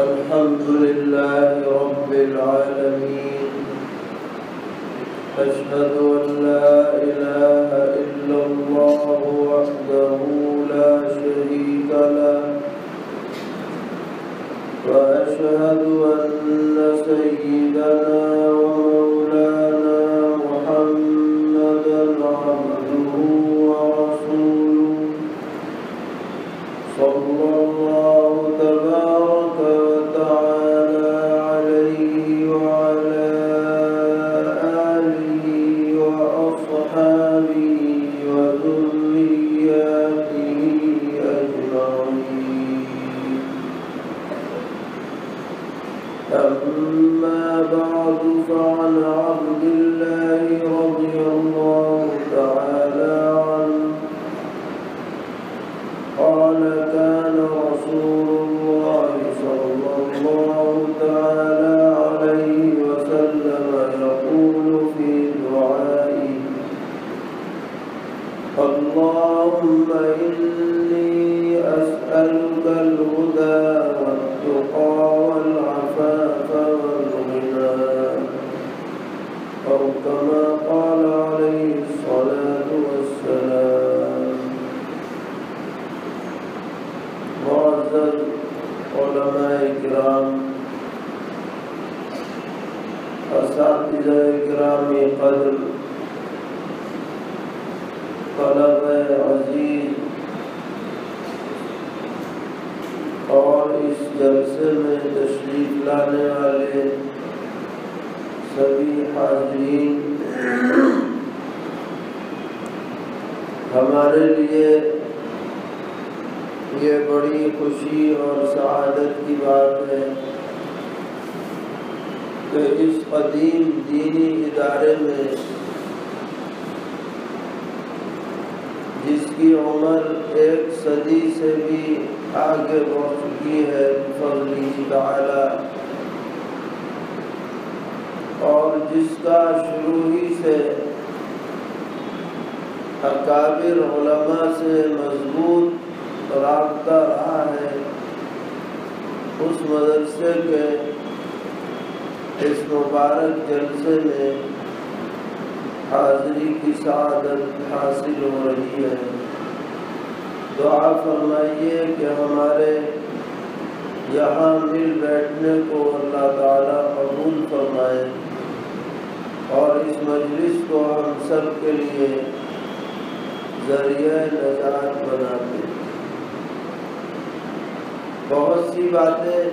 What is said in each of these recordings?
الحمد لله رب العالمين أشهد أن لا إله إلا الله وحده لا شريك له وأشهد أن سيدنا ومولانا محمدا عبده ورسوله صلى الله تبارك وتعالى عليه وعلى آله وأصحابه وذرياته أجمعين. أما بعد فعن عبد الله رضي الله تعالى عنه قال كان رسول الله صلى الله تعالى عليه وسلم يقول في دعائه اللهم إني أسألك الهدى والتقى والعفاف والغنى أو كما قال عليه الصلاة والسلام. معزز علماء کرام، اساتذہ گرامی قدر، طلبہ عزیز اور اس جلسے میں تشریف لانے والے سبھی حاضرین، ہمارے لیے یہ بڑی خوشی اور سعادت کی بات ہے کہ اس قدیم دینی ادارے میں جس کی عمر 1 صدی سے بھی آگے بڑھ چکی ہے بفضلہ تعالی، اور جس کا شروع ہی سے اکابر علماء سے مضبوط رابطہ رہا ہے، اس مدرسے کے اس مبارک جلسے میں حاضری کی سعادت حاصل ہو رہی ہے. دعا فرمائیے کہ ہمارے یہاں مل بیٹھنے کو اللہ تعالیٰ قبول فرمائے اور اس مجلس کو ہم سب کے لیے ذریعہ نجات بنا دے. بہت سی باتیں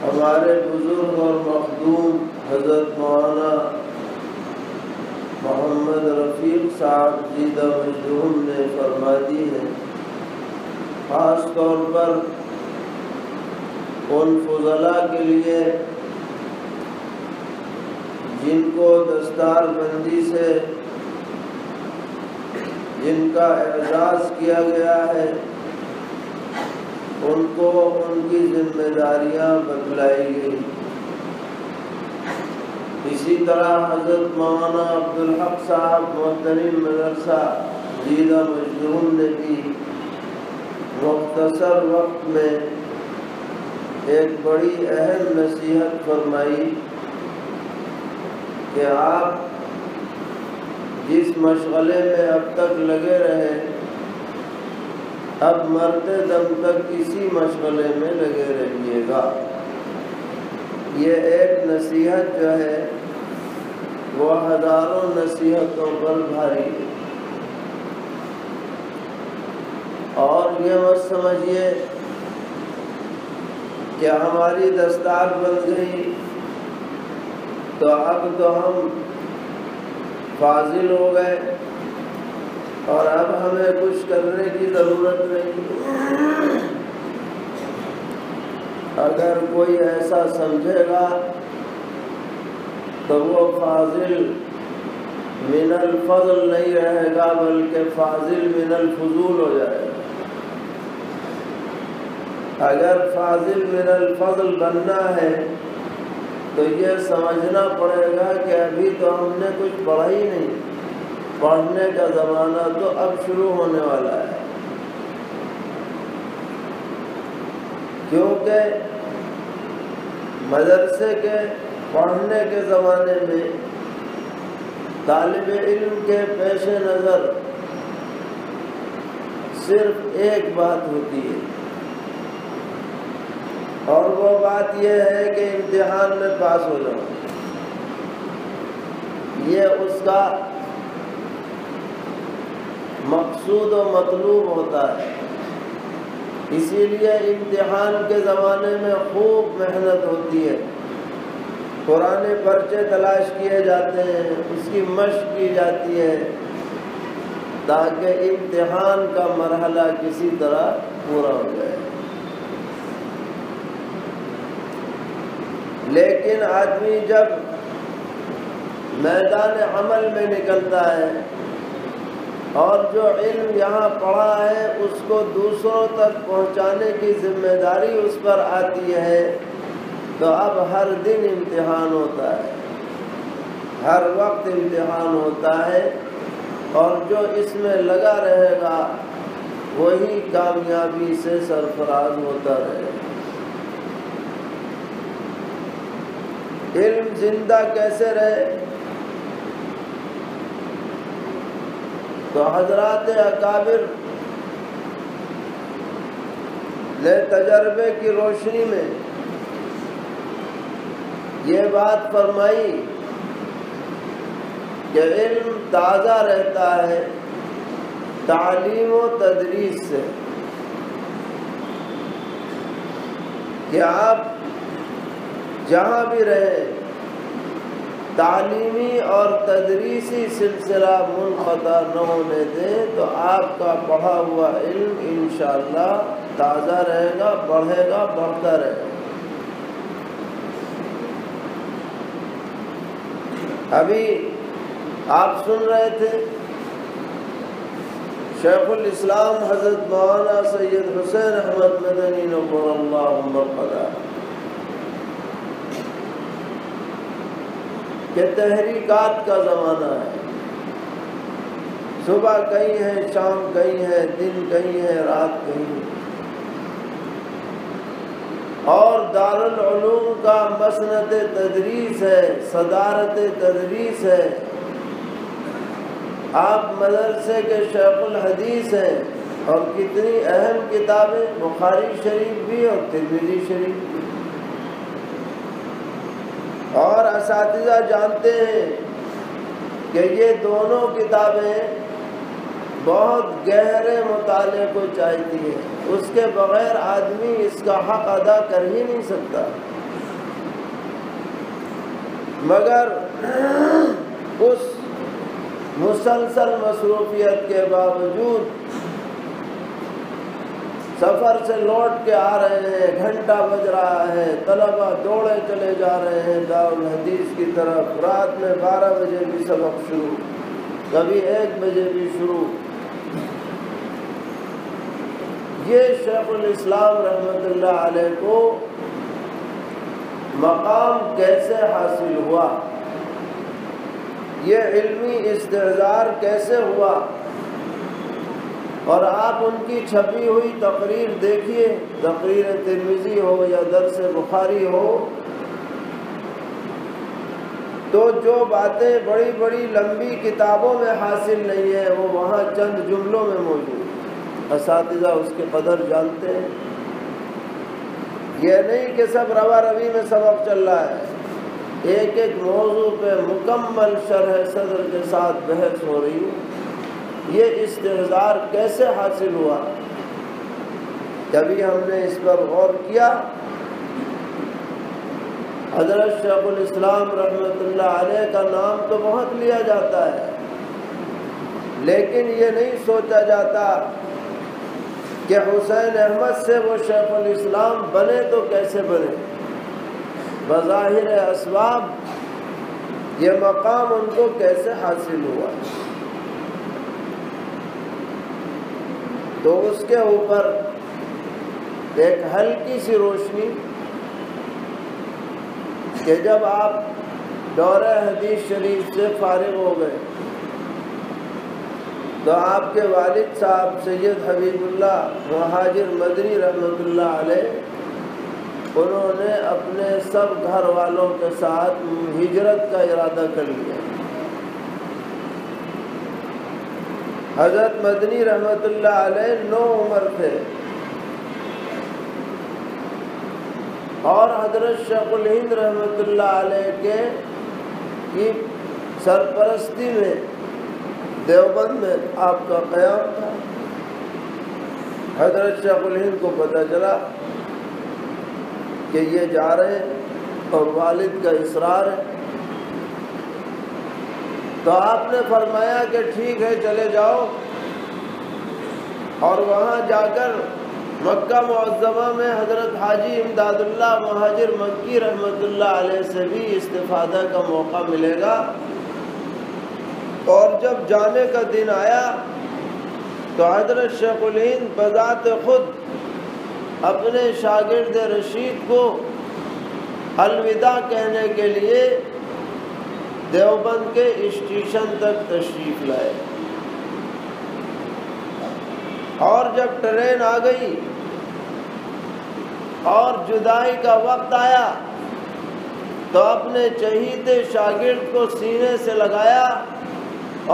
ہمارے بزرگ اور مخدوم حضرت مولانا محمد رفیق صاحب زیدہ مجدہم نے فرما دی ہیں، خاص طور پر ان فضلاء کے لیے جن کو دستار بندی سے جن کا اعزاز کیا گیا ہے، ان کو ان کی ذمہ داریاں بتلائی گئی. اسی طرح حضرت مولانا عبدالحق صاحب محترم مدرسہ زیدہ مجدہم نے بھی مختصر وقت میں ایک بڑی اہم نصیحت فرمائی کہ آپ جس مشغلے میں اب تک لگے رہے، اب مرتے دم تک اسی مشغلے میں لگے رہیے گا. یہ ایک نصیحت جو ہے وہ ہزاروں نصیحتوں پر بھاری ہے. اور یہ مت سمجھیے کہ ہماری دستار بن گئی تو اب تو ہم فاضل ہو گئے اور اب ہمیں کچھ کرنے کی ضرورت نہیں. اگر کوئی ایسا سمجھے گا تو وہ فاضل من الفضل نہیں رہے گا بلکہ فاضل من الفضول ہو جائے گا. اگر فاضل من الفضل بننا ہے تو یہ سمجھنا پڑے گا کہ ابھی تو ہم نے کچھ پڑھا ہی نہیں، پڑھنے کا زمانہ تو اب شروع ہونے والا ہے. کیونکہ مدرسے کے پڑھنے کے زمانے میں طالب علم کے پیش نظر صرف ایک بات ہوتی ہے، اور وہ بات یہ ہے کہ امتحان میں پاس ہو جاؤ۔ یہ اس کا مقصود و مطلوب ہوتا ہے۔ اسی لیے امتحان کے زمانے میں خوب محنت ہوتی ہے، پرانے پرچے تلاش کیے جاتے ہیں، اس کی مشق کی جاتی ہے تاکہ امتحان کا مرحلہ کسی طرح پورا ہو جائے۔ لیکن آدمی جب میدان عمل میں نکلتا ہے اور جو علم یہاں پڑھا ہے اس کو دوسروں تک پہنچانے کی ذمہ داری اس پر آتی ہے، تو اب ہر دن امتحان ہوتا ہے، ہر وقت امتحان ہوتا ہے، اور جو اس میں لگا رہے گا وہی کامیابی سے سرفراز ہوتا رہے گا۔ علم زندہ کیسے رہے؟ تو حضرات اکابر نے تجربے کی روشنی میں یہ بات فرمائی کہ علم تازہ رہتا ہے تعلیم و تدریس سے، کہ آپ جہاں بھی رہیں تعلیمی اور تدریسی سلسلہ منقطع نہ ہونے دیں، تو آپ کا پڑھا ہوا علم انشاءاللہ تازہ رہے گا، بڑھے گا، بڑھتا رہے گا۔ ابھی آپ سن رہے تھے شیخ الاسلام حضرت مولانا سید حسین احمد مدنی نور اللہ مرقدہ کہ تحریکات کا زمانہ ہے، صبح کہیں ہے، شام کہیں ہے، دن کہیں ہے، رات کہیں ہے، اور دارالعلوم کا مسند تدریس ہے، صدارت تدریس ہے، آپ مدرسے کے شیخ الحدیث ہیں، اور کتنی اہم کتابیں، بخاری شریف بھی اور ترمذی شریف بھی، اور اساتذہ جانتے ہیں کہ یہ دونوں کتابیں بہت گہرے مطالعے کو چاہتی ہے، اس کے بغیر آدمی اس کا حق ادا کر ہی نہیں سکتا۔ مگر اس مسلسل مصروفیت کے باوجود سفر سے لوٹ کے آ رہے ہیں، گھنٹہ بج رہا ہے، طلبہ دوڑے چلے جا رہے ہیں دارالحدیث کی طرف، رات میں 12 بجے بھی سبق شروع، کبھی 1 بجے بھی شروع۔ یہ شیخ الاسلام رحمۃ اللہ علیہ کو مقام کیسے حاصل ہوا، یہ علمی استحضار کیسے ہوا، اور آپ ان کی چھپی ہوئی تقریر دیکھیے، تقریر ترمذی ہو یا درس بخاری ہو، تو جو باتیں بڑی بڑی لمبی کتابوں میں حاصل نہیں ہیں وہ وہاں چند جملوں میں موجود ہیں۔ اساتذہ اس کے قدر جانتے ہیں۔ یہ نہیں کہ سب روا روی میں سبق چل رہا ہے، ایک ایک موضوع پہ مکمل شرح صدر کے ساتھ بحث ہو رہی ہے۔ یہ استحضار کیسے حاصل ہوا؟ کبھی ہم نے اس پر غور کیا؟ حضرت شیخ الاسلام رحمۃ اللہ علیہ کا نام تو بہت لیا جاتا ہے، لیکن یہ نہیں سوچا جاتا کہ حسین احمد سے وہ شیخ الاسلام بنے تو کیسے بنے۔ بظاہر اسباب یہ مقام ان کو کیسے حاصل ہوا، تو اس کے اوپر ایک ہلکی سی روشنی کہ جب آپ دورہ حدیث شریف سے فارغ ہو گئے تو آپ کے والد صاحب سید حبیب اللہ مہاجر مدنی رحمۃ اللہ علیہ انہوں نے اپنے سب گھر والوں کے ساتھ ہجرت کا ارادہ کر لیا۔ حضرت مدنی رحمۃ اللہ علیہ 9 عمر تھے اور حضرت شیخ الہند رحمۃ اللہ علیہ کی سرپرستی میں دیوبند میں آپ کا قیام تھا۔ حضرت شیخ الہند کو پتہ چلا کہ یہ جا رہے ہیں اور والد کا اصرار ہے، تو آپ نے فرمایا کہ ٹھیک ہے چلے جاؤ، اور وہاں جا کر مکہ معظمہ میں حضرت حاجی امداد اللہ مہاجر مکی رحمۃ اللہ علیہ سے بھی استفادہ کا موقع ملے گا۔ اور جب جانے کا دن آیا تو حضرت شیخ الہند بذات خود اپنے شاگرد رشید کو الوداع کہنے کے لیے دیوبند کے اسٹیشن تک تشریف لائے، اور جب ٹرین آ گئی اور جدائی کا وقت آیا تو اپنے چہیتے شاگرد کو سینے سے لگایا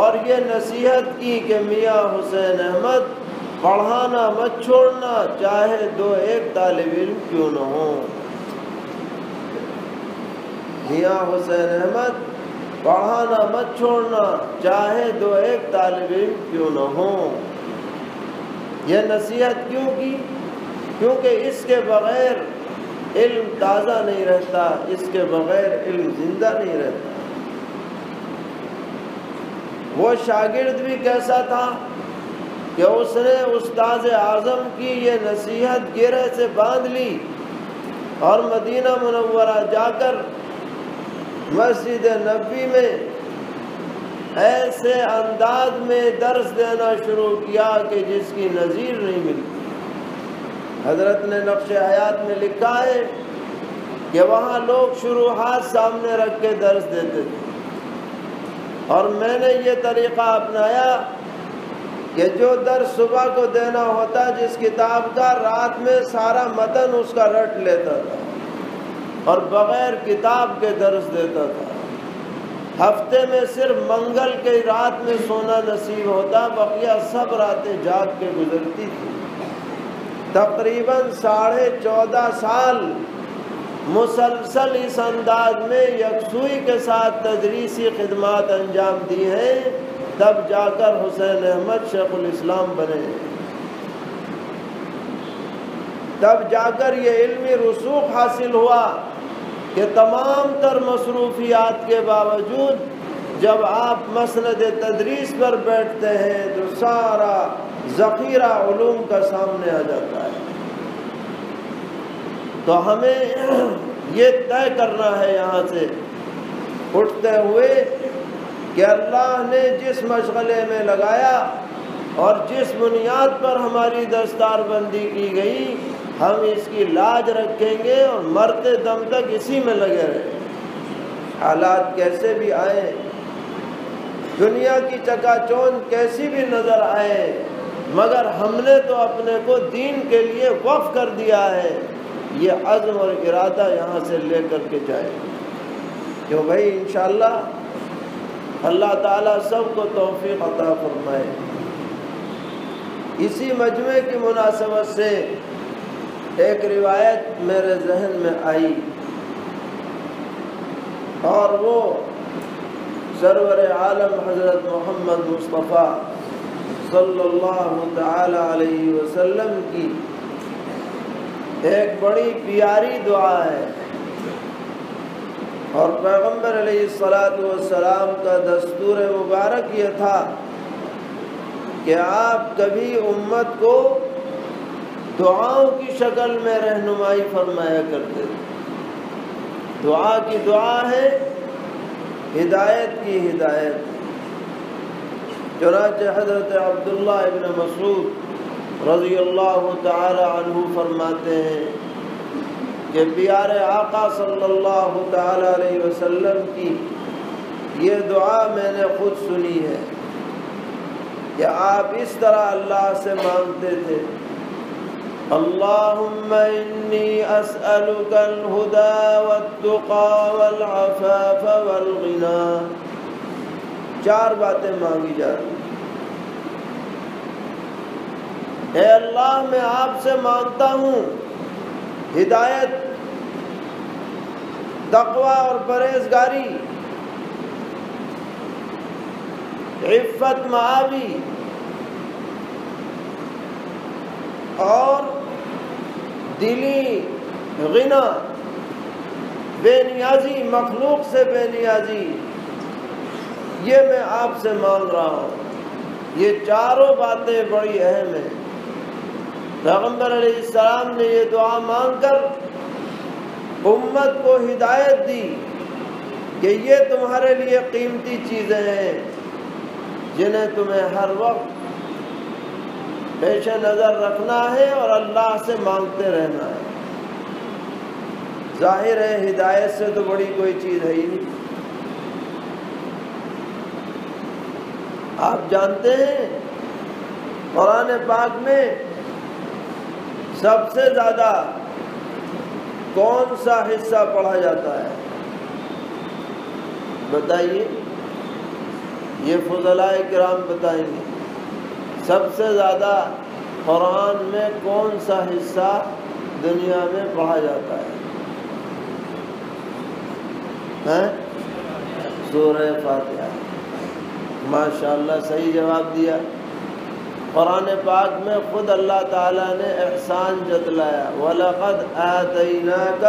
اور یہ نصیحت کی کہ میاں حسین احمد پڑھانا مت چھوڑنا، چاہے 2-1 طالب علم کیوں نہ ہوں۔ میاں حسین احمد پڑھانا مت چھوڑنا، چاہے 2-1 طالب علم کیوں نہ ہوں۔ یہ نصیحت کیوں کی؟ کیونکہ اس کے بغیر علم تازہ نہیں رہتا، اس کے بغیر علم زندہ نہیں رہتا۔ وہ شاگرد بھی کیسا تھا کہ اس نے استاد اعظم کی یہ نصیحت گرہ سے باندھ لی اور مدینہ منورہ جا کر مسجد نبوی میں ایسے انداز میں درس دینا شروع کیا کہ جس کی نظیر نہیں ملتی۔ حضرت نے نقش حیات میں لکھا ہے کہ وہاں لوگ شروحات سامنے رکھ کے درس دیتے تھے، اور میں نے یہ طریقہ اپنایا کہ جو درس صبح کو دینا ہوتا جس کتاب کا، رات میں سارا متن اس کا رٹ لیتا تھا اور بغیر کتاب کے درس دیتا تھا۔ ہفتے میں صرف منگل کی رات میں سونا نصیب ہوتا، بقیہ سب راتیں جاگ کے گزرتی تھی۔ تقریباً 14.5 سال مسلسل اس انداز میں یکسوئی کے ساتھ تدریسی خدمات انجام دی ہیں، تب جا کر حسین احمد شیخ الاسلام بنے، تب جا کر یہ علمی رسوخ حاصل ہوا کہ تمام تر مصروفیات کے باوجود جب آپ مسند تدریس پر بیٹھتے ہیں تو سارا ذخیرہ علوم کا سامنے آ جاتا ہے۔ تو ہمیں یہ طے کرنا ہے یہاں سے اٹھتے ہوئے کہ اللہ نے جس مشغلے میں لگایا اور جس بنیاد پر ہماری دستار بندی کی گئی، ہم اس کی لاج رکھیں گے اور مرتے دم تک اسی میں لگے رہیں۔ حالات کیسے بھی آئیں، دنیا کی چکا چوند کیسی بھی نظر آئے، مگر ہم نے تو اپنے کو دین کے لیے وقف کر دیا ہے۔ یہ عزم اور ارادہ یہاں سے لے کر کے جائیں، کیوں بھائی انشاءاللہ اللہ تعالیٰ سب کو توفیق عطا فرمائے۔ اسی مجمع کی مناسبت سے ایک روایت میرے ذہن میں آئی، اور وہ سرور عالم حضرت محمد مصطفیٰ صلی اللہ تعالی علیہ وسلم کی ایک بڑی پیاری دعا ہے، اور پیغمبر علیہ السلام کا دستور مبارک یہ تھا کہ آپ کبھی امت کو دعاؤں کی شکل میں رہنمائی فرمایا کرتے تھے۔ دعا کی دعا ہے، ہدایت کی ہدایت۔ چنانچہ حضرت عبداللہ ابن مسعود رضی اللہ تعالی عنہ فرماتے ہیں کہ پیارے آقا صلی اللہ تعالی علیہ وسلم کی یہ دعا میں نے خود سنی ہے کہ آپ اس طرح اللہ سے مانگتے تھے اللہم انی اسألک الہدی والتقی والعفاف والغنی. 4 باتیں مانگی جا رہی. اے اللہ میں آپ سے مانگتا ہوں ہدایت، تقوی اور پرہیزگاری، عفت معابی اور دلی غنا، بے نیازی، مخلوق سے بے نیازی، یہ میں آپ سے مانگ رہا ہوں. یہ چاروں باتیں بڑی اہم ہیں. پیغمبر علیہ السلام نے یہ دعا مانگ کر امت کو ہدایت دی کہ یہ تمہارے لیے قیمتی چیزیں ہیں جنہیں تمہیں ہر وقت پیش نظر رکھنا ہے اور اللہ سے مانگتے رہنا ہے. ظاہر ہے ہدایت سے تو بڑی کوئی چیز ہے ہی نہیں. آپ جانتے ہیں قرآن پاک میں سب سے زیادہ کون سا حصہ پڑھا جاتا ہے؟ بتائیے. یہ فضلاء کرام بتائیں گے سب سے زیادہ قرآن میں کون سا حصہ دنیا میں پڑھا جاتا ہے؟ سورہ فاتحہ. ماشاءاللہ صحیح جواب دیا. قرآن پاک میں خود اللہ تعالیٰ نے احسان جتلایا. وَلَقَدْ آتَيْنَاكَ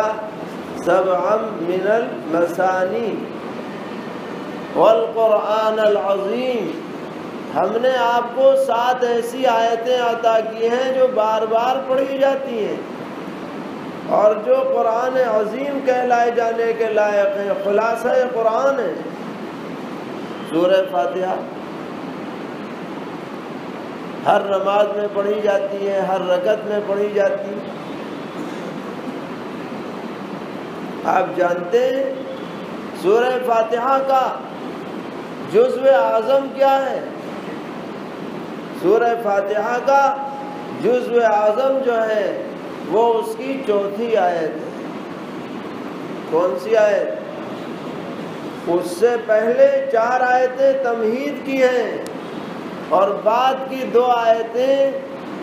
سَبْعًا مِنَ الْمَثَانِي وَالْقُرْآنَ الْعَظِيمِ. ہم نے آپ کو 7 ایسی آیتیں عطا کی ہیں جو بار بار پڑھی جاتی ہیں اور جو قرآن عظیم کہلائے جانے کے لائق ہیں. خلاصہ قرآن ہے سورہ فاتحہ. ہر نماز میں پڑھی جاتی ہے، ہر رکعت میں پڑھی جاتی ہے. آپ جانتے ہیں سورہ فاتحہ کا جزو اعظم کیا ہے؟ سورہ فاتحہ کا جزو اعظم جو ہے وہ اس کی 4تھی آیت ہے. کون سی آیت؟ اس سے پہلے 4 آیتیں تمہید کی ہیں اور بعد کی 2 آیتیں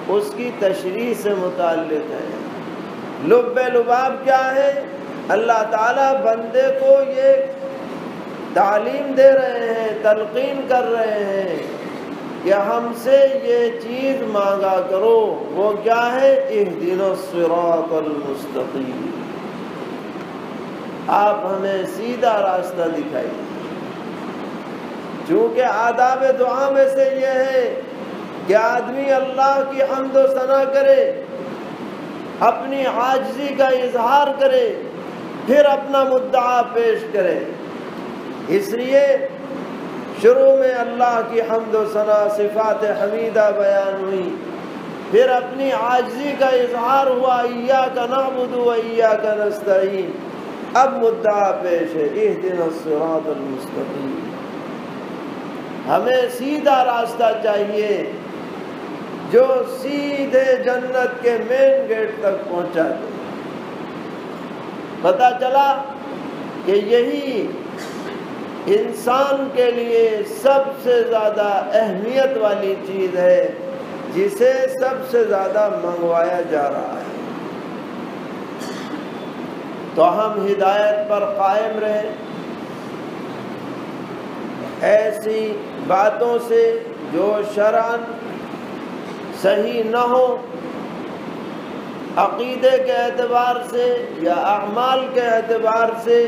اس کی تشریح سے متعلق ہیں. لب لباب کیا ہے؟ اللہ تعالیٰ بندے کو یہ تعلیم دے رہے ہیں، تلقین کر رہے ہیں کہ ہم سے یہ چیز مانگا کرو. وہ کیا ہے؟ اہدنا الصراط المستقیم. آپ ہمیں سیدھا راستہ دکھائیے. چونکہ آداب دعا میں سے یہ ہے کہ آدمی اللہ کی حمد و ثنا کرے، اپنی عاجزی کا اظہار کرے، پھر اپنا مدعا پیش کرے. اس لیے شروع میں اللہ کی حمد و ثنا، صفات حمیدہ بیان ہوئی، پھر اپنی عاجزی کا اظہار ہوا، ایاک نعبد و ایاک نستعین. اب مدعا پیش ہے اہدنا الصراط المستقیم. ہمیں سیدھا راستہ چاہیے جو سیدھے جنت کے مین گیٹ تک پہنچا دے. پتہ چلا کہ یہی انسان کے لیے سب سے زیادہ اہمیت والی چیز ہے جسے سب سے زیادہ منگوایا جا رہا ہے. تو ہم ہدایت پر قائم رہیں، ایسی باتوں سے جو شرعاً صحیح نہ ہو، عقیدے کے اعتبار سے یا اعمال کے اعتبار سے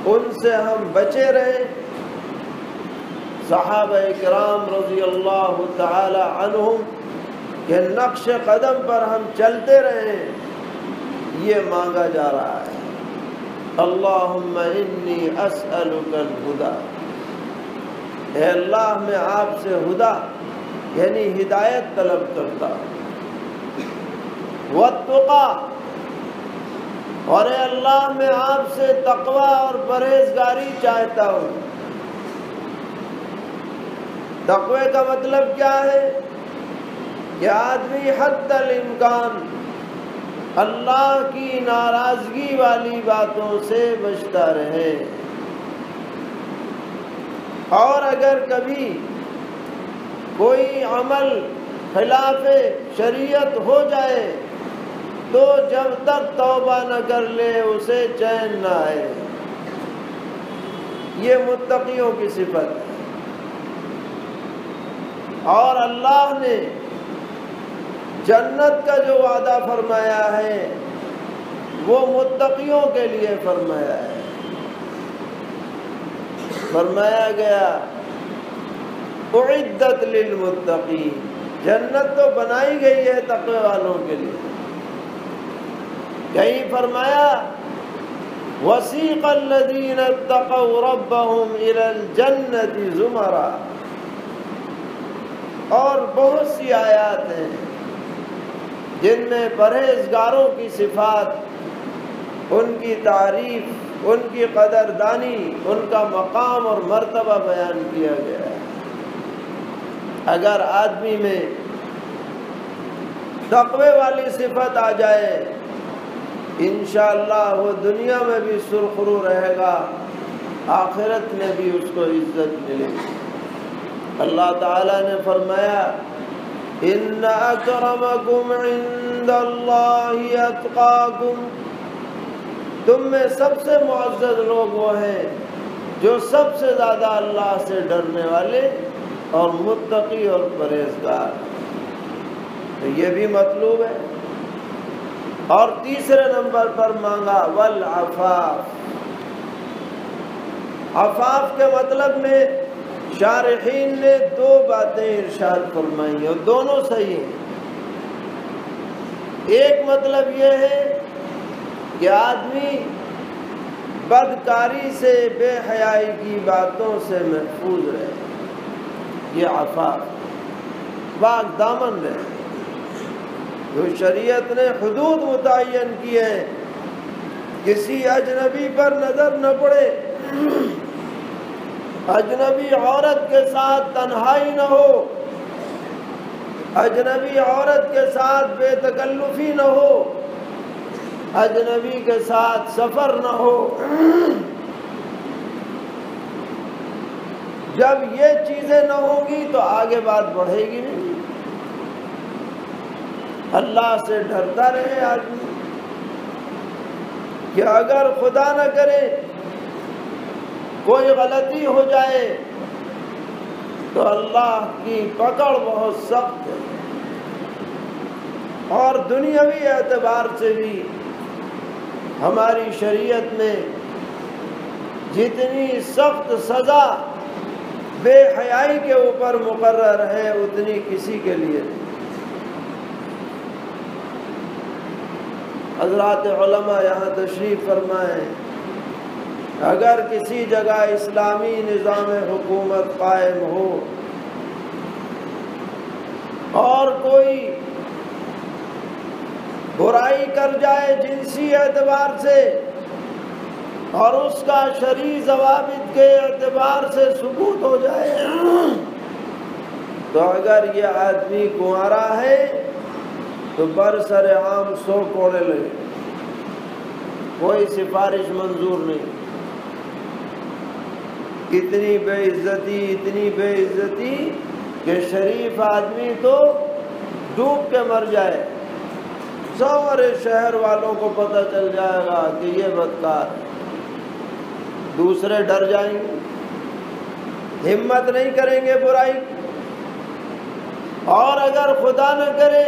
ان سے ہم بچے رہیں. صحابہ کرام رضی اللہ تعالی عنہم کے نقش قدم پر ہم چلتے رہیں، یہ مانگا جا رہا ہے. اللہم انی اسألک الہدی. اے اللہ میں آپ سے ہدا یعنی ہدایت طلب کرتا ہوں. والتقی، اور اے اللہ میں آپ سے تقوی اور پرہیزگاری چاہتا ہوں. تقوی کا مطلب کیا ہے؟ کہ آدمی حد الامکان اللہ کی ناراضگی والی باتوں سے بچتا رہے، اور اگر کبھی کوئی عمل خلاف شریعت ہو جائے تو جب تک توبہ نہ کر لے اسے چین نہ آئے۔ یہ متقیوں کی صفت ہے۔ اور اللہ نے جنت کا جو وعدہ فرمایا ہے وہ متقیوں کے لیے فرمایا ہے۔ فرمایا گیا اعدت للمتقین، جنت تو بنائی گئی ہے تقوی والوں کے لیے۔ کہیں فرمایا وسیق الذین اتقوا ربهم الی الجنۃ زمرا، اور بہت سی آیات ہیں جن میں پرہیزگاروں کی صفات، ان کی تعریف، ان کی قدردانی، ان کا مقام اور مرتبہ بیان کیا گیا ہے۔ اگر آدمی میں تقوی والی صفت آ جائے انشاءاللہ وہ دنیا میں بھی سرخرو رہے گا، آخرت میں بھی اس کو عزت ملے گی۔ اللہ تعالیٰ نے فرمایا ان اکرمکم عند اللہ اتقاکم، تم میں سب سے معزز لوگ وہ ہیں جو سب سے زیادہ اللہ سے ڈرنے والے اور متقی اور پرہیزگار۔ تو یہ بھی مطلوب ہے۔ اور تیسرے نمبر پر مانگا والعفاف۔ عفاف کے مطلب میں شارحین نے دو باتیں ارشاد فرمائی اور دونوں صحیح ہیں۔ ایک مطلب یہ ہے کہ آدمی بدکاری سے، بے حیائی کی باتوں سے محفوظ رہے، یہ عفاف، پاک دامن رہے۔ جو شریعت نے حدود متعین کی ہے، کسی اجنبی پر نظر نہ پڑے، اجنبی عورت کے ساتھ تنہائی نہ ہو، اجنبی عورت کے ساتھ بے تکلفی نہ ہو، اجنبی کے ساتھ سفر نہ ہو۔ جب یہ چیزیں نہ ہوں گی تو آگے بات بڑھے گی نہیں۔ اللہ سے ڈرتا رہے آدمی کہ اگر خدا نہ کرے کوئی غلطی ہو جائے تو اللہ کی پکڑ بہت سخت ہے، اور دنیاوی اعتبار سے بھی ہماری شریعت میں جتنی سخت سزا بے حیائی کے اوپر مقرر ہے اتنی کسی کے لیے نہیں۔ حضرات علماء یہاں تشریف فرمائیں، اگر کسی جگہ اسلامی نظام حکومت قائم ہو اور کوئی برائی کر جائے جنسی اعتبار سے اور اس کا شرعی ضوابط کے اعتبار سے ثبوت ہو جائے تو اگر یہ آدمی کنوارا ہے تو برسر عام 100 کوڑے لگے، کوئی سفارش منظور نہیں۔ اتنی بے عزتی کہ شریف آدمی تو ڈوب کے مر جائے، سارے شہر والوں کو پتہ چل جائے گا کہ یہ بدکار ہے، دوسرے ڈر جائیں گے، ہمت نہیں کریں گے برائی کی۔ اور اگر خدا نہ کرے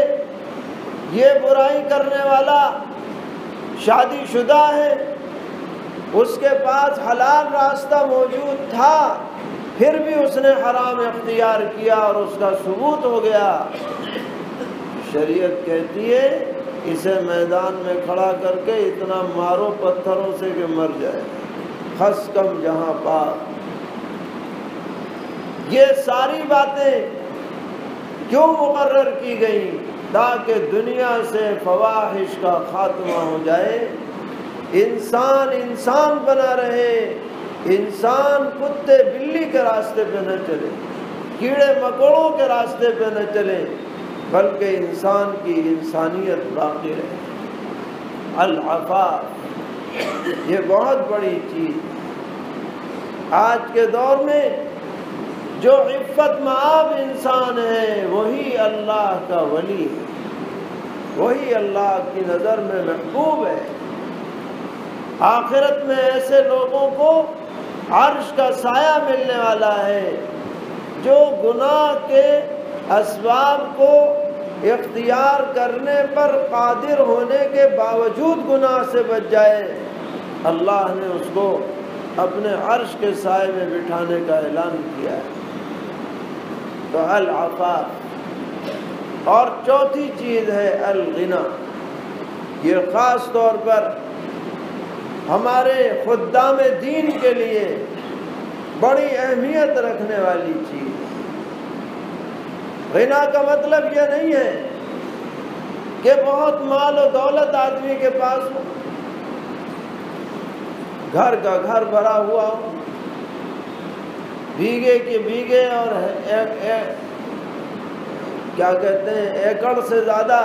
یہ برائی کرنے والا شادی شدہ ہے، اس کے پاس حلال راستہ موجود تھا پھر بھی اس نے حرام اختیار کیا اور اس کا ثبوت ہو گیا، شریعت کہتی ہے اسے میدان میں کھڑا کر کے اتنا مارو پتھروں سے کہ مر جائے، خس کم جہاں پاک۔ یہ ساری باتیں کیوں مقرر کی گئیں؟ تاکہ دنیا سے فواحش کا خاتمہ ہو جائے، انسان بنا رہے، انسان کتے بلی کے راستے پہ نہ چلے، کیڑے مکوڑوں کے راستے پہ نہ چلے، بلکہ انسان کی انسانیت باقی رہے۔ العفاف، یہ بہت بڑی چیز۔ آج کے دور میں جو عفت مآب انسان ہے وہی اللہ کا ولی ہے، وہی اللہ کی نظر میں محبوب ہے۔ آخرت میں ایسے لوگوں کو عرش کا سایہ ملنے والا ہے جو گناہ کے اسباب کو اختیار کرنے پر قادر ہونے کے باوجود گناہ سے بچ جائے، اللہ نے اس کو اپنے عرش کے سائے میں بٹھانے کا اعلان کیا ہے۔ تو العفاف۔ اور چوتھی چیز ہے الغنا، یہ خاص طور پر ہمارے خدام دین کے لیے بڑی اہمیت رکھنے والی چیز۔ غنا کا مطلب یہ نہیں ہے کہ بہت مال و دولت آدمی کے پاس ہو، گھر کا گھر بھرا ہوا ہو، بیگھے کے بیگھے اور کیا کہتے ہیں ایکڑ سے زیادہ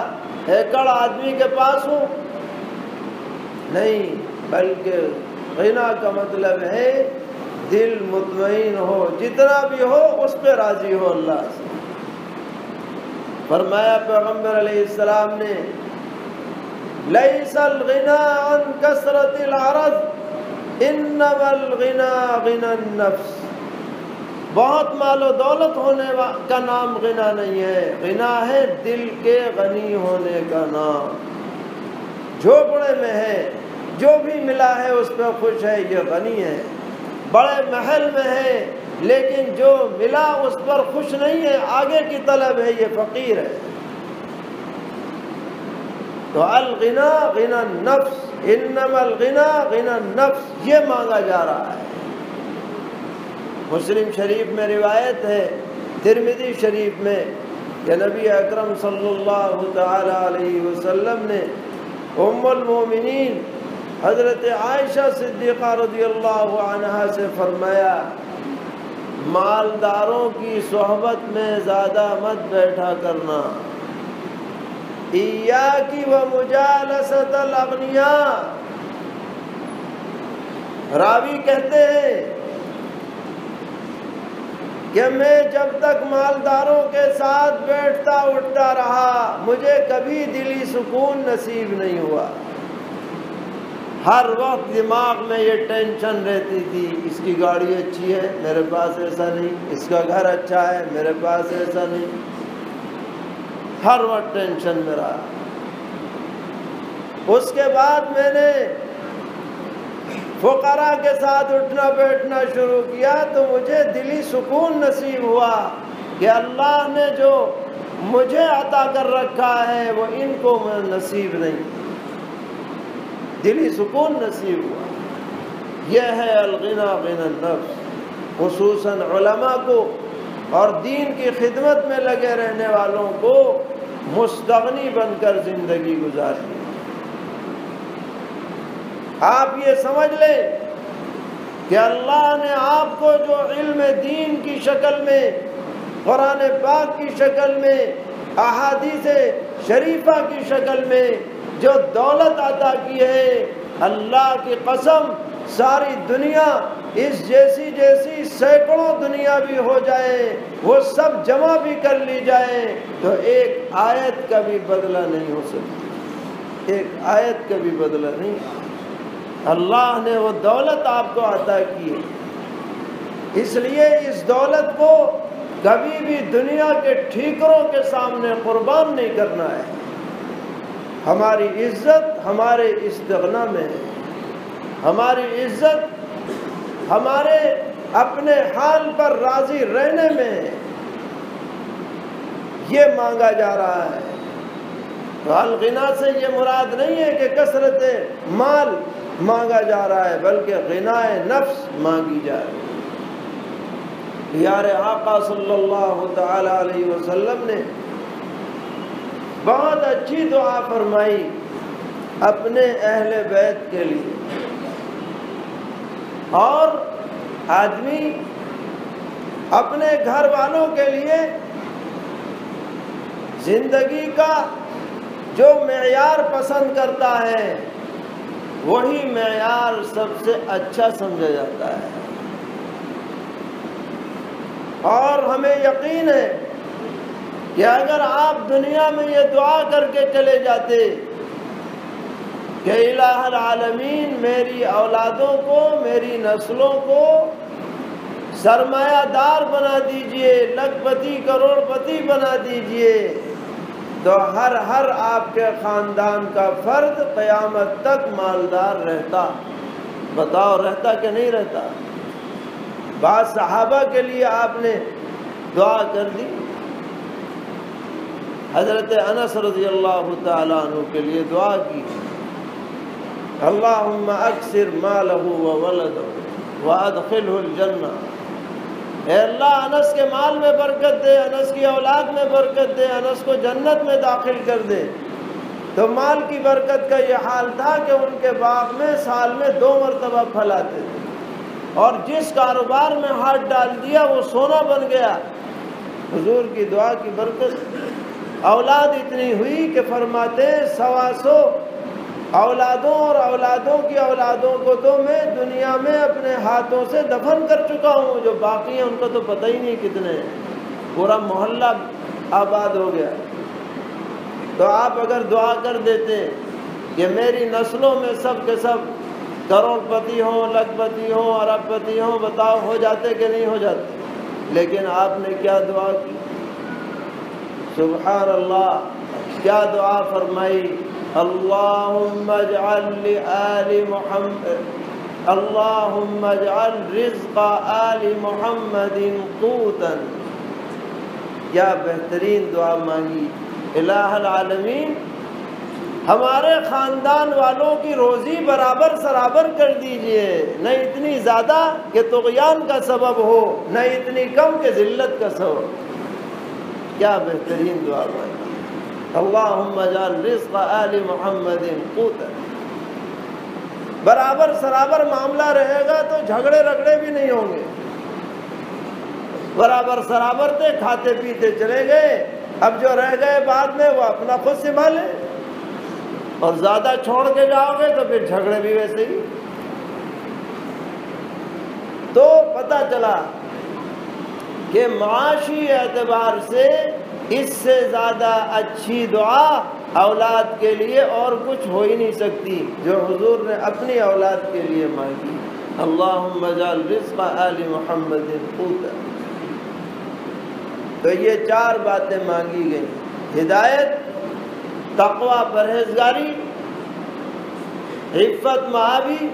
ایکڑ آدمی کے پاس ہو، نہیں، بلکہ غنا کا مطلب ہے دل مطمئن ہو، جتنا بھی ہو اس پہ راضی ہو اللہ سے۔ فرمایا پیغمبر علیہ السلام نے لیس الغنا عن کثرت العرض انما الغنا غنا النفس، بہت مال و دولت ہونے کا نام غنا نہیں ہے، غنا ہے دل کے غنی ہونے کا نام۔ جھوپڑے میں ہے، جو بھی ملا ہے اس پہ خوش ہے، یہ غنی ہے۔ بڑے محل میں ہے لیکن جو ملا اس پر خوش نہیں ہے، آگے کی طلب ہے، یہ فقیر ہے۔ تو الغنا غنا النفس، انما الغنا غنا النفس، یہ مانگا جا رہا ہے۔ مسلم شریف میں روایت ہے، ترمذی شریف میں، کہ نبی اکرم صلی اللہ تعالی علیہ وسلم نے ام المومنین حضرت عائشہ صدیقہ رضی اللہ عنہا سے فرمایا مالداروں کی صحبت میں زیادہ مت بیٹھا کرنا، ایاکی و مجالست الاغنیاء۔ راوی کہتے ہیں کہ میں جب تک مالداروں کے ساتھ بیٹھتا اٹھتا رہا مجھے کبھی دلی سکون نصیب نہیں ہوا۔ ہر وقت دماغ میں یہ ٹینشن رہتی تھی، اس کی گاڑی اچھی ہے میرے پاس ایسا نہیں، اس کا گھر اچھا ہے میرے پاس ایسا نہیں، ہر وقت ٹینشن میں رہا۔ اس کے بعد میں نے فقراء کے ساتھ اٹھنا بیٹھنا شروع کیا تو مجھے دلی سکون نصیب ہوا کہ اللہ نے جو مجھے عطا کر رکھا ہے وہ ان کو نصیب نہیں، دلی سکون نصیب ہوا۔ یہ ہے الغنا غنا النفس۔ خصوصاً علماء کو اور دین کی خدمت میں لگے رہنے والوں کو مستغنی بن کر زندگی گزارنی۔ آپ یہ سمجھ لیں کہ اللہ نے آپ کو جو علم دین کی شکل میں، قرآن پاک کی شکل میں، احادیث شریفہ کی شکل میں جو دولت عطا کی ہے، اللہ کی قسم ساری دنیا اس جیسی سینکڑوں دنیا بھی ہو جائے، وہ سب جمع بھی کر لی جائے تو ایک آیت کا بھی بدلہ نہیں ہو سکتی، ایک آیت کا بھی بدلہ نہیں۔ اللہ نے وہ دولت آپ کو عطا کی ہے، اس لیے اس دولت کو کبھی بھی دنیا کے ٹھیکروں کے سامنے قربان نہیں کرنا ہے۔ ہماری عزت ہمارے استغنا میں ہے، ہماری عزت ہمارے اپنے حال پر راضی رہنے میں ہے، یہ مانگا جا رہا ہے۔ تو الغنا سے یہ مراد نہیں ہے کہ کثرت مال مانگا جا رہا ہے، بلکہ غنا نفس مانگی جا رہی ہے۔ پیارے آقا صلی اللہ تعالی علیہ وسلم نے بہت اچھی دعا فرمائی اپنے اہل بیت کے لیے، اور آدمی اپنے گھر والوں کے لیے زندگی کا جو معیار پسند کرتا ہے وہی معیار سب سے اچھا سمجھا جاتا ہے۔ اور ہمیں یقین ہے کہ اگر آپ دنیا میں یہ دعا کر کے چلے جاتے کہ الہ العالمین میری اولادوں کو، میری نسلوں کو سرمایہ دار بنا دیجئے، لکھ پتی کروڑ پتی بنا دیجئے، تو ہر آپ کے خاندان کا فرد قیامت تک مالدار رہتا۔ بتاؤ رہتا کہ نہیں رہتا؟ بعض صحابہ کے لیے آپ نے دعا کر دی، حضرت انس رضی اللہ تعالیٰ عنہ کے لیے دعا کی، اللہم اکثر مالہ وولدہ وادخلہ الجنہ، اے اللہ انس کے مال میں برکت دے، انس کی اولاد میں برکت دے، انس کو جنت میں داخل کر دے۔ تو مال کی برکت کا یہ حال تھا کہ ان کے باغ میں سال میں 2 مرتبہ پھل آتے تھے، اور جس کاروبار میں ہاتھ ڈال دیا وہ سونا بن گیا۔ حضور کی دعا کی برکت اولاد اتنی ہوئی کہ فرماتے ہیں 125 اولادوں اور اولادوں کی اولادوں کو تو میں دنیا میں اپنے ہاتھوں سے دفن کر چکا ہوں، جو باقی ہیں ان کا تو پتہ ہی نہیں کتنے ہیں، پورا محلہ آباد ہو گیا۔ تو آپ اگر دعا کر دیتے کہ میری نسلوں میں سب کے سب کروڑ پتی ہوں، لکھ پتی ہوں، ارب پتی ہوں، بتاؤ ہو جاتے کہ نہیں ہو جاتے؟ لیکن آپ نے کیا دعا کی، سبحان اللہ، کیا دعا فرمائی، اللہم اجعل لآل محمد، اللہم اجعل رزق آل محمد قوتا۔ کیا بہترین دعا مانگی، الہ العالمین ہمارے خاندان والوں کی روزی برابر سرابر کر دیجئے، نہ اتنی زیادہ کہ طغیان کا سبب ہو، نہ اتنی کم کہ ذلت کا سبب۔ کیا بہترین دعا مانگی، اللہم اجعل رزق آل محمد قوتا۔ برابر سرابر معاملہ رہے گا تو جھگڑے رگڑے بھی نہیں ہوں گے، برابر سرابر تھے، کھاتے پیتے چلے گئے، اب جو رہ گئے بعد میں وہ اپنا خود سنبھالے، اور زیادہ چھوڑ کے جاؤ گے تو پھر جھگڑے بھی ویسے ہی۔ تو پتہ چلا کہ معاشی اعتبار سے اس سے زیادہ اچھی دعا اولاد کے لیے اور کچھ ہو ہی نہیں سکتی جو حضور نے اپنی اولاد کے لیے مانگی، اللہم اجعل رزق آل محمد قوتا۔ تو یہ 4 باتیں مانگی گئیں، ہدایت، تقوی پرہیزگاری، عفت معابی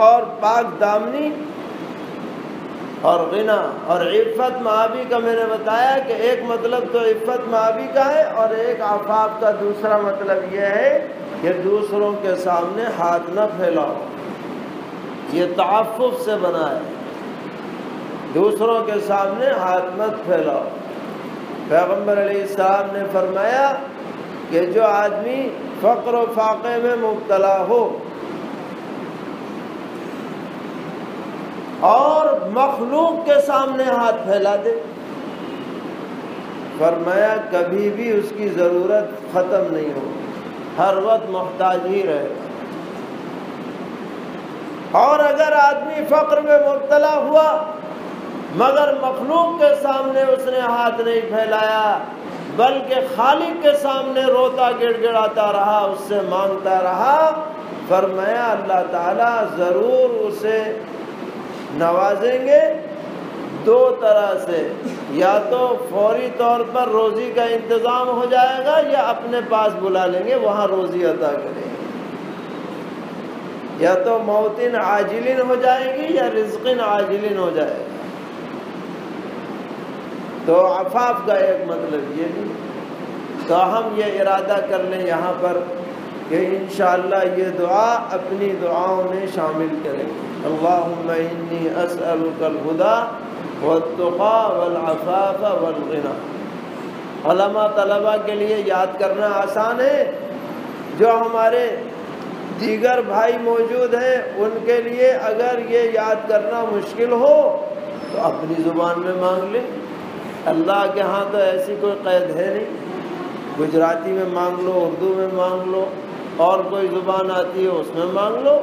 اور پاک دامنی، اور غنا۔ اور عفت معابی کا میں نے بتایا کہ ایک مطلب تو عفت معابی کا ہے، اور ایک عفاف کا دوسرا مطلب یہ ہے کہ دوسروں کے سامنے ہاتھ نہ پھیلاؤ، یہ تعفف سے بنا ہے، دوسروں کے سامنے ہاتھ مت پھیلاؤ۔ پیغمبر علیہ السلام نے فرمایا کہ جو آدمی فقر و فاقے میں مبتلا ہو اور مخلوق کے سامنے ہاتھ پھیلا دے، فرمایا کبھی بھی اس کی ضرورت ختم نہیں ہوگی، ہر وقت محتاج ہی رہے گا۔ اور اگر آدمی فقر میں مبتلا ہوا مگر مخلوق کے سامنے اس نے ہاتھ نہیں پھیلایا، بلکہ خالق کے سامنے روتا گڑ گڑاتا رہا، اس سے مانگتا رہا، فرمایا اللہ تعالیٰ ضرور اسے نوازیں گے 2 طرح سے، یا تو فوری طور پر روزی کا انتظام ہو جائے گا، یا اپنے پاس بلا لیں گے، وہاں روزی عطا کریں گے، یا تو موتن عاجلن ہو جائے گی یا رزقن عاجلن ہو جائے گا۔ تو عفاف کا ایک مطلب یہ بھی، تو ہم یہ ارادہ کر لیں یہاں پر کہ انشاءاللہ یہ دعا اپنی دعاؤں میں شامل کریں، اللہم انی اسألک الہدی والتقی والعفاف والغنی۔ علماء طلبہ کے لیے یاد کرنا آسان ہے، جو ہمارے دیگر بھائی موجود ہیں ان کے لیے اگر یہ یاد کرنا مشکل ہو تو اپنی زبان میں مانگ لیں، اللہ کے ہاں تو ایسی کوئی قید ہے نہیں، گجراتی میں مانگ لو، اردو میں مانگ لو، اور کوئی زبان آتی ہے اس میں مانگ لو۔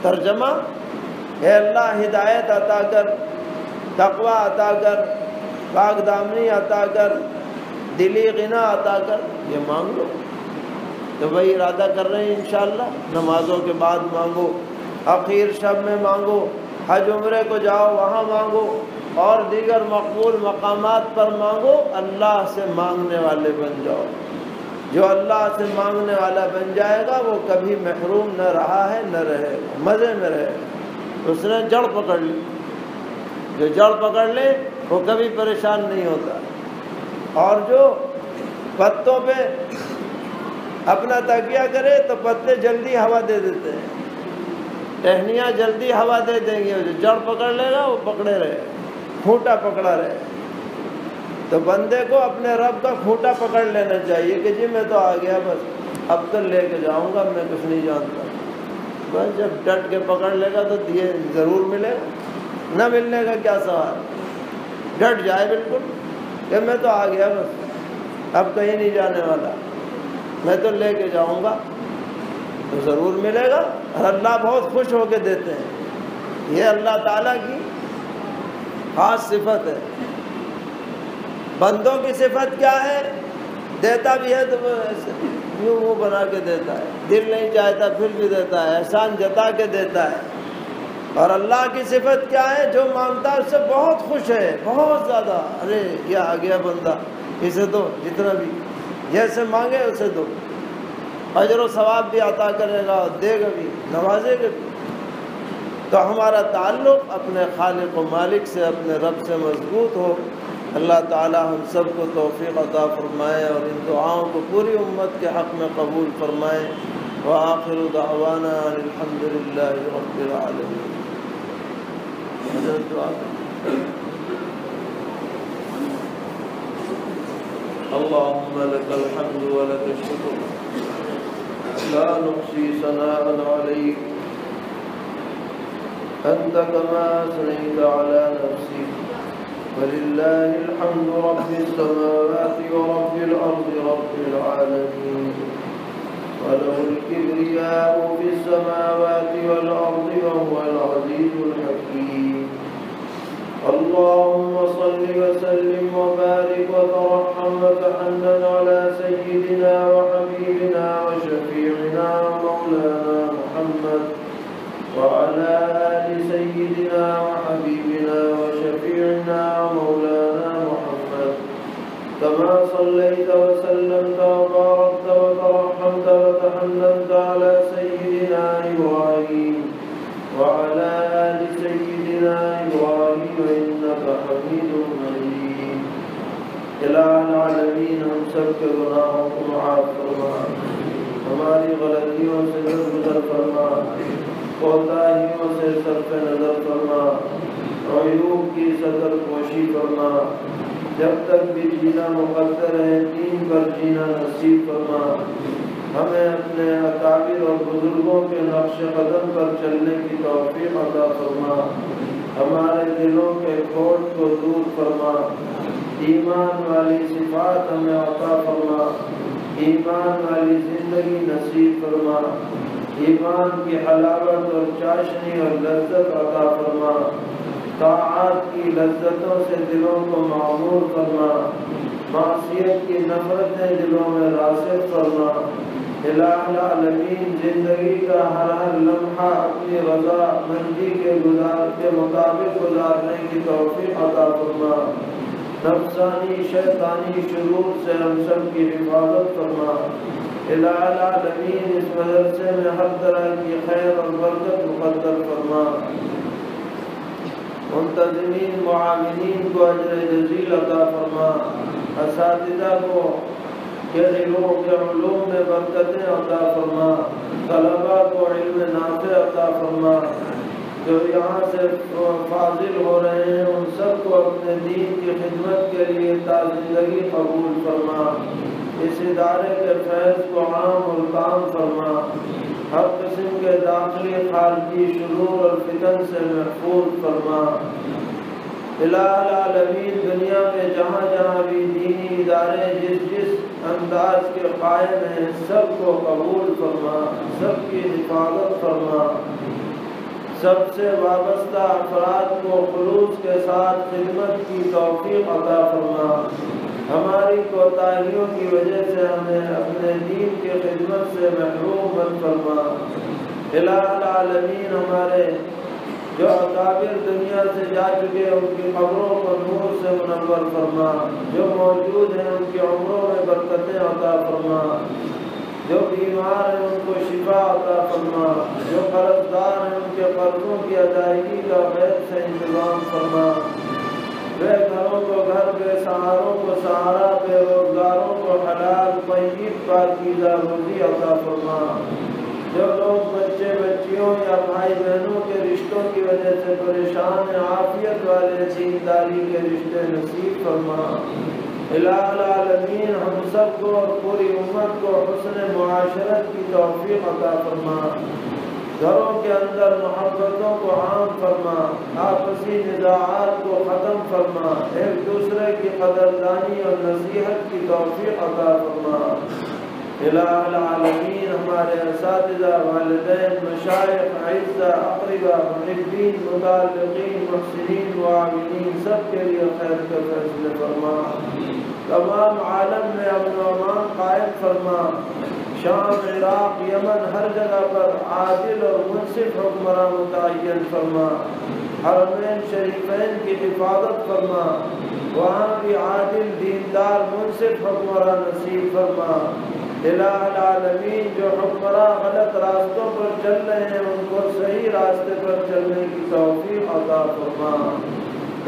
ترجمہ: اے اللہ ہدایت عطا کر، تقوی عطا کر، پاک دامنی عطا کر، دلی غنا عطا کر، یہ مانگ لو۔ تو وہی ارادہ کر رہے ہیں انشاءاللہ، نمازوں کے بعد مانگو، آخر شب میں مانگو، حج عمرے کو جاؤ وہاں مانگو، اور دیگر مقبول مقامات پر مانگو۔ اللہ سے مانگنے والے بن جاؤ۔ جو اللہ سے مانگنے والا بن جائے گا وہ کبھی محروم نہ رہا ہے نہ رہے گا، مزے میں رہے گا۔ اس نے جڑ پکڑ لی، جو جڑ پکڑ لے وہ کبھی پریشان نہیں ہوتا، اور جو پتوں پہ اپنا تکیہ کرے تو پتے جلدی ہوا دے دیتے ہیں، ٹہنیاں جلدی ہوا دے دیں گے، جو جڑ پکڑ لے گا وہ پکڑے رہے، کھوٹا پکڑا رہے۔ تو بندے کو اپنے رب کا کھوٹا پکڑ لینا چاہیے کہ جی میں تو آ گیا، بس اب تو لے کے جاؤں گا، میں کچھ نہیں جانتا۔ بس جب ڈٹ کے پکڑ لے گا تو دیے ضرور ملے گا، نہ ملنے کا کیا سوال۔ ڈٹ جائے بالکل کہ میں تو آ گیا، بس اب کہیں نہیں جانے والا، میں تو لے کے جاؤں گا، تو ضرور ملے گا۔ اور اللہ بہت خوش ہو کے دیتے ہیں، یہ اللہ تعالیٰ کی خاص صفت ہے۔ بندوں کی صفت کیا ہے؟ دیتا بھی ہے تو وہ ایسے یوں منہ بنا کے دیتا ہے، دل نہیں چاہتا پھر بھی دیتا ہے، احسان جتا کے دیتا ہے۔ اور اللہ کی صفت کیا ہے؟ جو مانگتا ہے اس سے بہت خوش ہے، بہت زیادہ۔ ارے یہ آ گیا بندہ، اسے دو، جتنا بھی جیسے مانگے اسے دو، اجر و ثواب بھی عطا کرے گا، دے گا بھی، نوازے گا بھی۔ تو ہمارا تعلق اپنے خالق و مالک سے، اپنے رب سے مضبوط ہو۔ اللہ تعالی ہم سب کو توفیق عطا فرمائے اور ان دعاؤں کو پوری امت کے حق میں قبول فرمائے۔ وآخر دعوانا ان الحمد للہ رب العالمین۔ حضرت دعا اللهم لك الحمد ولك الشكر لا نحصي ثناء عليك أنت كما أثنيت على نفسك ولله الحمد رب السماوات ورب الأرض رب العالمين وله الكبرياء في السماوات والأرض وهو العزيز الحكيم اللهم صل وسلم وبارك وترحم وتحنن على سيدنا وحبيبنا وشفيعنا ومولانا محمد وعلى آل سيدنا وحبيبنا وشفيعنا ومولانا محمد كما صليت وسلمت وباركت وترحمت وتحننت على سيدنا إبراهيم وعلى آل سيدنا إبراهيم إنك حميد مجيد الہ العالمین ہم سب کے گناہوں کو معاف فرما، ہماری غلطیوں سے درگزر فرما، کوتاہیوں سے صرف نظر فرما، عیوب کی ستر پوشی فرما، جب تک بھی جینا مقدر ہے دین پر جینا نصیب فرما، ہمیں اپنے اکابر اور بزرگوں کے نقش قدم پر چلنے کی توفیق عطا فرما، ہمارے دلوں کے کھوٹ کو دور فرما، ایمان والی صفات ہمیں عطا فرما، ایمان والی زندگی نصیب فرما، ایمان کی حلاوت اور چاشنی اور لذت عطا فرما، طاعات کی لذتوں سے دلوں کو معمور فرما، معصیت کی نفرتیں دلوں میں راسخ فرما۔ الہ العالمین زندگی کا ہر لمحہ اپنی رضا مندی کے مطابق گزارنے کی توفیق عطا فرما، نفسانی شیطانی شرور سے ہم سب کی حفاظت فرما۔ الہ العالمین اس مدرسے میں ہر طرح کی خیر اور برکت مقدر فرما، منتظمین معاونین کو اجر جزیل عطا فرما، اساتذہ کو کے علوم میں برکتیں عطا فرما، طلباء کو علم نافع عطا فرما، جو یہاں سے فاضل ہو رہے ہیں ان سب کو اپنے دین کی خدمت کے لیے تا زندگی قبول فرما، اس ادارے کے فیض کو عام اور کام فرما، ہر قسم کے داخلی خارجی شرور اور فتن سے محفوظ فرما۔ الہ العالمین دنیا میں جہاں جہاں بھی دینی ادارے جس انداز کے قائم ہیں سب کو قبول فرما، سب کی حفاظت فرما، سب سے وابستہ افراد کو خلوص کے ساتھ خدمت کی توفیق عطا فرما۔ ہماری کوتاہیوں کی وجہ سے ہمیں اپنے دین کی خدمت سے محروم مت فرما۔ الہ العالمین ہمارے جو اکابر دنیا سے جا چکے ان کی قبروں کو نور سے منور فرما، جو موجود ہیں ان کی عمروں میں برکتیں عطا فرما، جو بیمار ہیں ان کو شفا عطا فرما، جو قرض دار ہیں ان کے قرضوں کی ادائیگی کا خیر سے انتظام فرما، بے گھروں کو گھر، بے سہاروں کو سہارا، بے روزگاروں کو حلال طیب پاکیزہ روزی عطا فرما، جو لوگ بچے بچیوں یا بھائی بہنوں کے رشتوں کی وجہ سے پریشان ہیں عافیت والے دینداری کے رشتے نصیب فرما۔ الہ العالمین ہم سب کو اور پوری امت کو حسن معاشرت کی توفیق عطا فرما، گھروں کے اندر محبتوں کو عام فرما، آپسی نزاعات کو ختم فرما، ایک دوسرے کی قدردانی اور نصیحت کی توفیق عطا فرما۔ الہ العالمین ہمارے اساتذہ، والدین، مشائخ، اعزہ، اقربا، محبین، متعلقین، محسنین، معاونین سب کے لیے خیر کا فیصلے فرما، تمام عالم میں امن و امان قائم فرما، شام، عراق، یمن ہر جگہ پر عادل اور منصف حکمراں متعین فرما، حرمین شریفین کی حفاظت فرما، وہاں بھی عادل دیندار منصف حکمراں نصیب فرما۔ الہ العالمین جو حکمراں غلط راستوں پر چل رہے ہیں ان کو صحیح راستے پر چلنے کی توفیق عطا فرما۔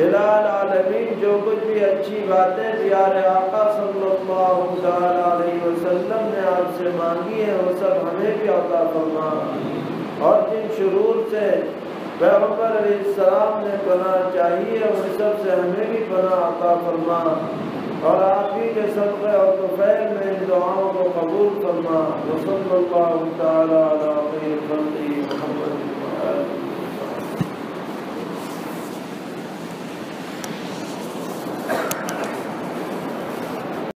الہ العالمین جو کچھ بھی اچھی باتیں پیارے آقا صلی اللہ تعالی علیہ وسلم نے آپ سے مانگی ہیں وہ سب ہمیں بھی عطا فرما، اور جن شرور سے پیغمبر علیہ السلام نے پناہ چاہیے ان سب سے ہمیں بھی پناہ عطا فرما، اور آپ ہی کے صدقے اور طفیل میں ان دعاؤں کو قبول فرما۔ وصلی اللہ تعالی علی خیر خلقہ محمد۔